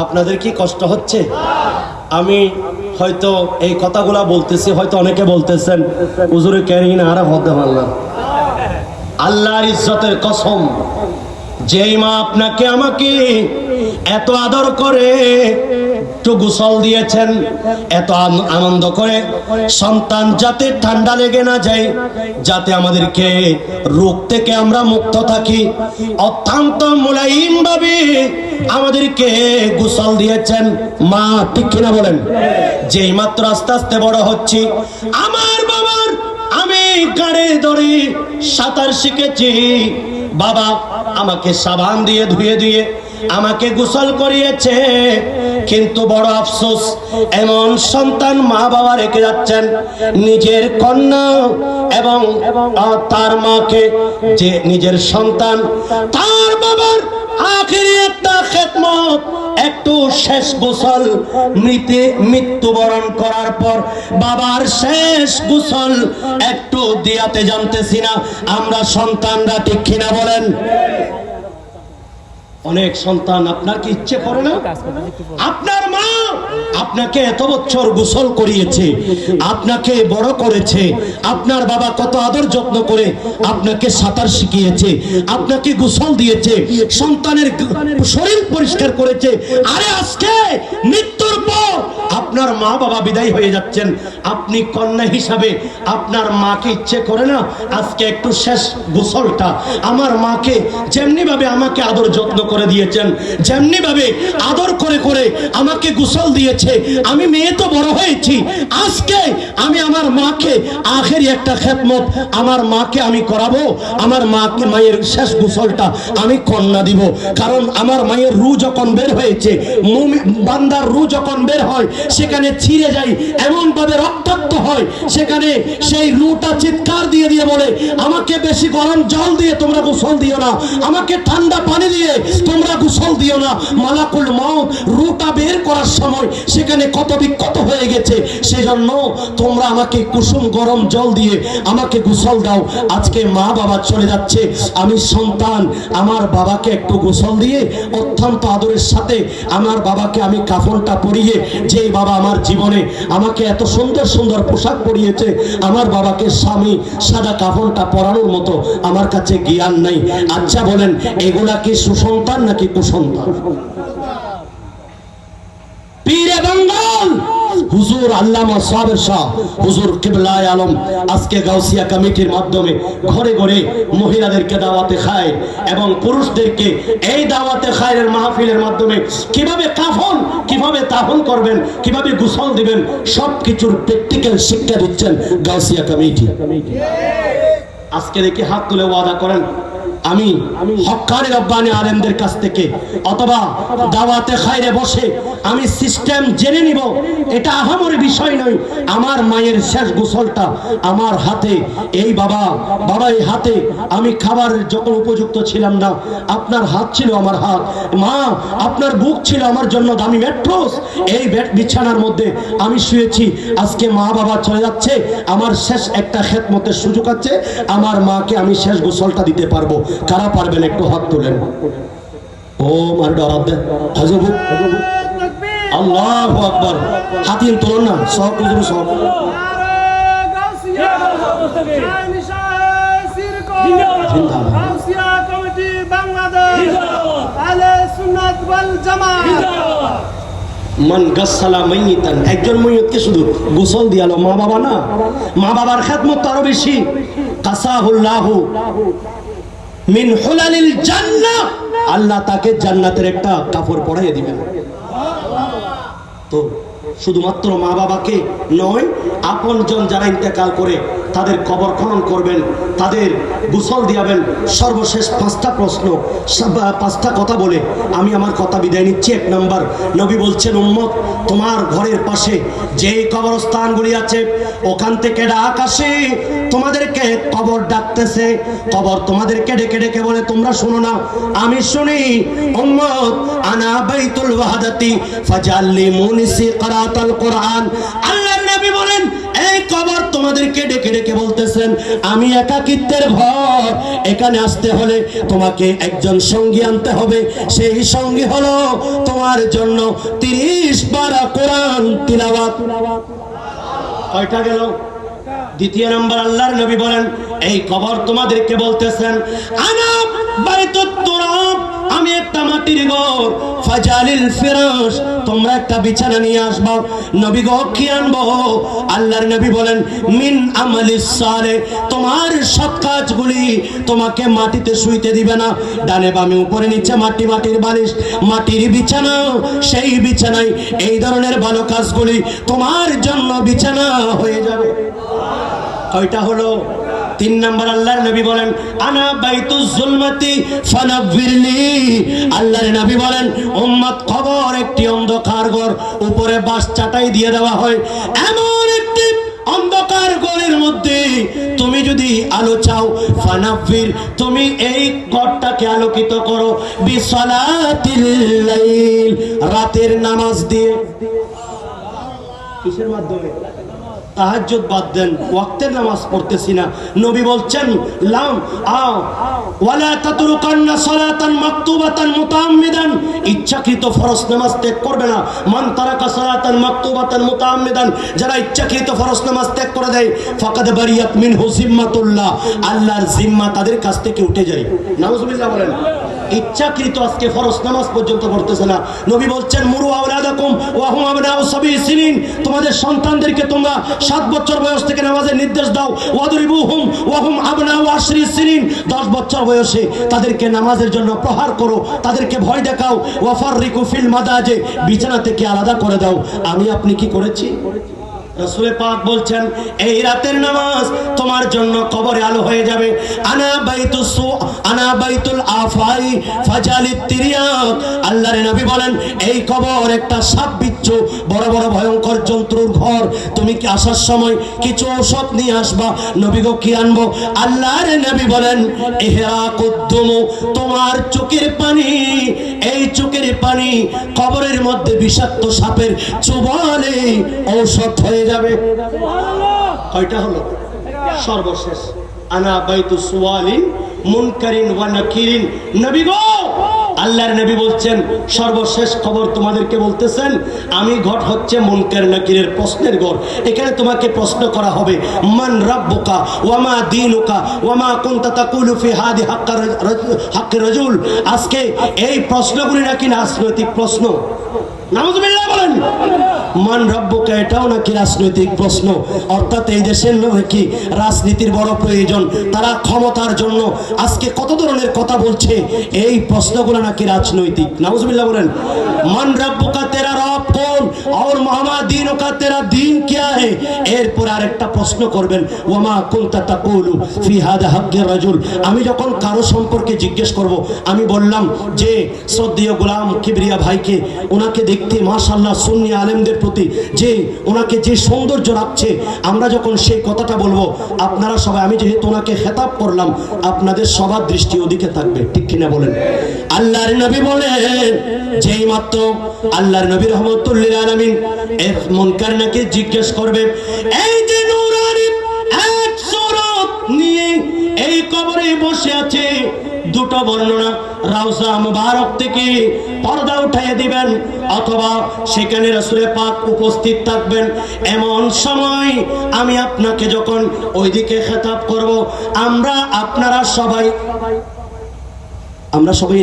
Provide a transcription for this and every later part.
আপনাদের কি কষ্ট হচ্ছে? আমি হয়তো এই কথাগুলা বলতেছি, হয়তো অনেকে বলতেছেন হুজুরে কেন আর হতে পারলাম। আল্লাহর ইজ্জতের কসম, যেই মা আপনাকে আমাকে এত আদর করে একটু গোসল দিয়েছেন, এত আনন্দ করে সন্তান যাতে ঠান্ডা লেগে না যায়, যাতে আমাদেরকে রোগ থেকে আমরা মুক্ত থাকি, অত্যন্ত মুলায়িম ভাবে আমাদেরকে গোসল দিয়েছেন মা, ঠিক কিনা বলেন? যেই মাত্র আস্তে আস্তে বড় হচ্ছি, আমার বাবার আমি গাড়ে ধরে সাঁতার শিখেছি, বাবা আমাকে সাবান দিয়ে ধুয়ে দিয়ে আমাকে গোসল করিয়েছে। কিন্তু বড় আফসোস, এমন সন্তান মা বাবা রেখে যাচ্ছেন, নিজের কন্যা এবং তার মাকে, যে নিজের সন্তান তার বাবার আখেরি একটা খেদমত, একটু শেষ গোসল, মৃত্যুবরণ করার পর বাবার শেষ গোসল একটু দিয়াতে জানতেছি না আমরা সন্তানরা, ঠিক কিনা বলেন? অনেক সন্তান, আপনার কি ইচ্ছে করে না? আপনার মা আপনাকে এত বছর গোসল করিয়েছে, আপনাকে বড় করেছে, আপনার বাবা কত আদর যত্ন করে আপনাকে সাঁতার শিখিয়েছে, আপনাকে গোসল দিয়েছে, সন্তানের শরীর পরিষ্কার করেছে। আরে আজকে মৃত্যুর পর আপনার মা বাবা বিদায় হয়ে যাচ্ছেন, আপনি কন্যা হিসাবে আপনার মাকে ইচ্ছে করে না আজকে একটু শেষ গোসলটা আমার মাকে, যেমনি ভাবে আমাকে আদর যত্ন করে দিয়েছেন, যেমনি ভাবে আদর করে করে আমাকে গোসল দিয়েছে, আমি মেয়ে তো বড় হয়েছি, আজকে আমি আমার মাকে আখেরি একটা খেদমত আমার মাকে আমি করাবো, আমার মাকে মায়ের শেষ গোসলটা আমি কন্যা দিব। কারণ আমার মায়ের রু যখন বের হয়েছে, বান্দার রু যখন বের হয় সেখানে ছিঁড়ে যায়, এমন ভাবে রক্তাক্ত হয়, সেখানে সেই রুটা চিৎকার দিয়ে দিয়ে বলে আমাকে বেশি গরম জল দিয়ে তোমরা গোসল দিও না, আমাকে ঠান্ডা পানি দিয়ে তোমরা গোসল দিও না। মালাকুল মউত রুটা বের করার সময় সেখানে কত বিক্ষত হয়ে গেছে, সেজন্য তোমরা আমাকে কুসুম গরম জল দিয়ে আমাকে গোসল দাও। আজকে মা বাবা চলে যাচ্ছে, আমি সন্তান আমার বাবাকে একটু গোসল দিয়ে অত্যন্ত আদরের সাথে আমার বাবাকে আমি কাফনটা পরিয়ে, যে বাবা আমার জীবনে আমাকে এত সুন্দর সুন্দর পোশাক পরিয়েছে, আমার বাবাকে স্বামী সাদা কাফনটা পরানোর মতো আমার কাছে জ্ঞান নাই। আচ্ছা বলেন, এগুলা কি সুসন্তান নাকি কুসন্তান? পীরে বাঙ্গাল হুজুর আল্লামা সাবের শাহ হুজুর কিবলায়ে আলম আজকে গাউসিয়া কমিটির মাধ্যমে ঘরে ঘরে মহিলাদেরকে দাওয়াতে খায় এবং পুরুষদেরকে এই দাওয়াতে খায়ের মাহফিলের মাধ্যমে কিভাবে কাফন, কিভাবে দাফন করবেন, কিভাবে গোসল দিবেন, সবকিছুর প্র্যাকটিক্যাল শিক্ষা দিচ্ছেন গাউসিয়া কমিটি। আজকে দেখি হাত তুলে ওয়াদা করেন, আমি হক্কানি রব্বানি আলেমদের কাছ থেকে অথবা দাওয়াতে খায়রে বসে আমি সিস্টেম জেনে নিব, এটা আহামরি বিষয় নয়। আমার মায়ের শেষ গোসলটা আমার হাতে, এই বাবা এই হাতে, আমি খাবারের যখন উপযুক্ত ছিলাম না আপনার হাত ছিল আমার হাত, মা আপনার বুক ছিল আমার জন্য দামি ম্যাট্রেস, এই বিছানার মধ্যে আমি শুয়েছি। আজকে মা বাবা চলে যাচ্ছে, আমার শেষ একটা খেদমতের সুযোগ আছে, আমার মাকে আমি শেষ গোসলটা দিতে পারবো। কারা পারবেন একটু হাত তোলেন। ও মার ডরাব দেন হযরত আল্লাহু আকবার, হাতিন তোলেন না, সব কিছু সব গাউসিয়া কমিটি বাংলাদেশ আহলে সুন্নাত ওয়াল জামাত। মান গাসসালা মাইতান, একজন মাইয়তকে শুধু গোসল দিয়ালো, মা বাবা না, মা বাবার খেদমত আরো বেশি। কাসাহুল্লাহু মিন হুলালিল জান্নাহ, আল্লাহ তাকে জান্নাতের একটা কাপড় পরাইয়ে দিবেন। তো শুধুমাত্র মা বাবাকে নয়, আপনজন যারা ইন্তেকাল করে তাদের কবর খনন করবেন, তাদের গোসল দিয়াবেন। সর্বশেষ 5টা প্রশ্ন, 5টা কথা বলে আমি আমার কথা বিদায় নিচ্ছি। 1 নম্বর, নবী বলছেন উম্মত তোমার ঘরের পাশে যে কবরস্থানগুলি আছে ওখান থেকে ডাক আসে, তোমাদেরকে কবর ডাকতেছে, কবর তোমাদেরকে ডেকে ডেকে বলে তোমরা শোনো না, আমি শুনি। উম্মত আনা বাইতুল ওয়াহদাতি ফাজাল্লি মুনিসি কিরাআতুল কোরআন। আল্লাহর নবী বলেন এই এই কবর তোমাদেরকে ডেকে ডেকে বলতেছেন আমি একাকিত্বের ঘর, এখানে আসতে হলে তোমাকে একজন সঙ্গী আনতে হবে। সেই সঙ্গী হলো তোমার জন্য 30 পারা কোরআন তিলাওয়াত। কয়টা গেল? দ্বিতীয় নাম্বার আল্লাহর নবী বলেন এই কবর তোমাদেরকে বলতেছেন আনা বাইতুত তুরাব, আমি একটা মাটির ঘর, ফাজালিল ফিরাশ, তোমরা একটা বিছানা নিয়ে আসবা। নবী গো কি আনবো? আল্লাহর নবী বলেন মিন আমালিস সালেহ, তোমার সৎ কাজগুলি তোমাকে মাটিতে শুইতে দিবে না। ডানে বামে উপরে নিচে মাটি, মাটির বালিশ, মাটির বিছানা, সেই বিছানায় এই ধরনের ভালো কাজগুলি তোমার জন্য বিছানা হয়ে যাবে। কয়টা হলো? 3 নাম্বার আল্লাহর নবী বলেন আনা বাইতুজ জুলমাতি ফানাব্বিরলি, আল্লাহর নবী বলেন উম্মত কবর একটি অন্ধকার ঘর, উপরে বাঁশ চাটাই দিয়ে দেওয়া হয়। এমন একটি অন্ধকার ঘরের মধ্যে তুমি যদি আলো চাও, ফানাব্বির, তুমি এই ঘরটাকে আলোকিত করো বিসালাতিল লাইল, রাতের নামাজ দিয়ে। কিসের মাধ্যমে? তাহাজ্জুদ বাদ দেন, ওয়াক্তের নামাজ পড়তেছি না। নবী বলছেন লাম আও ওয়ালা তাতরুকান্না সালাতান মাকতুবাতান মুতাআম্মিদান, ইচ্ছাকৃত ফরজ নামাজ ত্যাগ করবে না। মান তারাকা সালাতান মাকতুবাতান মুতাআম্মিদান, যারা ইচ্ছাকৃত ফরজ নামাজ ত্যাগ করে দেয় ফাকাদ বারিয়াত মিনহু জিম্মাতুল্লাহ, আল্লাহর জিম্মা তাদের কাছ থেকে উঠে যায়। নাউজুবিল্লাহ বলেন। ইচ্ছাকৃত আজকে ফরজ নামাজ পর্যন্ত পড়তেছে না। নবী বলছেন মুরু আওলাদাকুম ওয়া হুম আবনাউ সাবঈ সিনিন, তোমাদের সন্তানদেরকে তোমরা 7 বছর বয়স থেকে নামাজের নির্দেশ দাও। ওয়াদরিবুহুম ওয়া হুম আবনাউ 10 সিনিন, 10 বছর বয়সে তাদেরকে নামাজের জন্য প্রহার করো, তাদেরকে ভয় দেখাও। ওয়াফাররিকু ফিল মাদাজে, বিছানা থেকে আলাদা করে দাও। আমি আপনি কি করেছি? রাসূল পাক বলছেন এই রাতের নামাজ তোমার জন্য কবরে আলো হয়ে যাবে। আনা বাইতুল আফাই ফাজালিত তিরিয়াক, আল্লাহর নবী বলেন এই কবর একটা সাপ বিচ্ছু বড় বড় ভয়ঙ্কর জন্তুর ঘর। তুমি কি আসার সময় কিছু ঔষধ নিয়ে আসবা। নবী গো কি আনবো? আল্লাহর নবী বলেন ইহরাকুদ্দুমু, তোমার চোখের পানি, এই চোখের পানি কবরের মধ্যে বিষাক্ত সাপের চুবালে ঔষধ হয়ে যাবে। কয়টা হলো? সর্বশেষ আনা বাইতু সুওয়ালিন মুনকারিন ওয়া নাকিরিন, নবী গো আল্লাহর নবী বলছেন সর্বশেষ খবর তোমাদেরকে বলতেছেন আমি ঘর হচ্ছে মুনকার নাকিরের প্রশ্নের ঘর। এখানে তোমাকে প্রশ্ন করা হবে মান রাব্বুকা ওয়া মা দীনুকা ওয়া মা কুনতা তাকুলু ফি হাদি হাক্কির রাজুল। আজকে এই প্রশ্নগুলি নাকি রাজনৈতিক প্রশ্ন। নাউজুবিল্লাহ বলেন। মান রাব্বুকা এটাও নাকি রাজনৈতিক প্রশ্ন, অর্থাৎ এই দেশের নাকি রাজনীতির বড় প্রয়োজন। তারা ক্ষমতার জন্য আজকে কত ধরনের কথা বলছে, এই প্রশ্নগুলো নাকি রাজনৈতিক। নাউজুবিল্লাহ বলেন। মান রাব্বুকা, তেরা রব কোন? और मामा दीन का तेरा दीन क्या है? এরপর আরেকটা প্রশ্ন করবেন ওয়া মা কুনতা তাকুলু ফি হাদা হাক্কির রাজুল। আমি যখন কারো সম্পর্কে জিজ্ঞেস করব, আমি বললাম যে শ্রদ্ধেয় গোলাম কিবরিয়া ভাইকে, ওনাকে দেখতে মাশাআল্লাহ সুন্নি আলেমদের প্রতি যে ওনাকে যে সৌন্দর্য রাখছে, আমরা যখন সেই কথাটা বলবো আপনারা সবাই, আমি যেহেতু ওনাকে খেতাব করলাম, আপনাদের সবার দৃষ্টি ওদিকে থাকবে, ঠিক কিনা বলেন? আল্লাহর নবী বলেন যেই মাত্র আল্লাহর নবী রহমতুল্লিল আলামিন এর মুনকার নাকি জিজ্ঞেস করবে, এই যে নূরানি এক সুরত নিয়ে এই কবরে বসে আছে, দুটো বর্ণনা রাউজা মুবারক থেকে পর্দা উঠিয়ে দিবেন অথবা সেখানে রাসূল পাক উপস্থিত থাকবেন। এমন সময় আমি আপনাকে যখন ওইদিকে খেতাব করব, আপনারা সবাই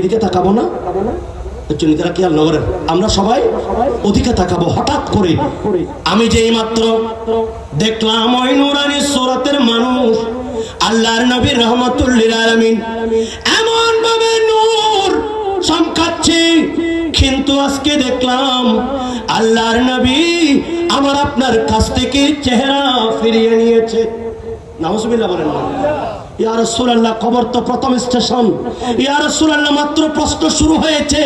এদিকে তাকাবো না? তারা কি আল্লাহ করেন? আমরা সবাই ওদিকে তাকাবো। হঠাৎ করে আমি যেই মাত্র দেখলাম ওই নূরানি সূরাতের মানুষ আল্লাহর নবী রহমতুল্লিল আলামিন এমন ভাবে নূর চমকাচ্ছে, কিন্তু আজকে দেখলাম আল্লাহর নবী আমার আপনার কাছ থেকে চেহারা ফিরিয়ে নিয়েছে। নাউজুবিল্লাহ বলেন না। ইয়া রাসূলুল্লাহ, কবর তো প্রথম স্টেশন। ইয়া রাসূলুল্লাহ, মাত্র প্রশ্ন শুরু হয়েছে,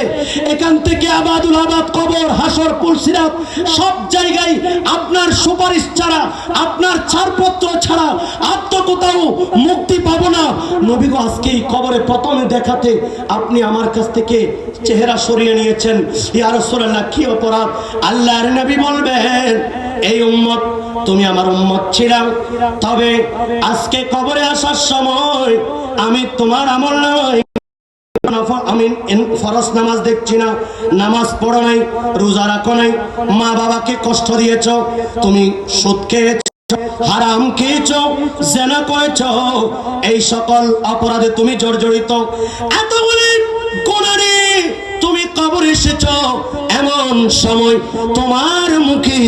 এখান থেকে আবাদুল আবাদ, কবর, হাসর, পুলসিরাত সব জায়গায় আপনার সুপারিশ ছাড়া, আপনার ছাড়পত্র ছাড়া আর তো কোথাও মুক্তি পাবো না। নবী গো, আজকে এই কবরে প্রথমে দেখাতে আপনি আমার কাছ থেকে চেহারা সরিয়ে নিয়েছেন। ইয়া রাসূলুল্লাহ, কি অপরাধ? আল্লাহর নবী বলবেন এই উম্মত তুমি আমার উম্মত ছিলাম, তবে আজকে কবরে আসার সময় আমি তোমার আমল নয়, আমি ফরজ নামাজ দেখছি না, নামাজ পড়ো নাই, রোজা রাখো নাই, মা বাবাকে কষ্ট দিয়েছ, তুমি সুদ খেয়েছ, হারাম খেয়েছ, জেনা করেছ, এই সকল অপরাধে তুমি জর্জরিত। এতগুলি গুনাহ নিয়ে তুমি কবরে এসেছ, এমন সময় তোমার মুখে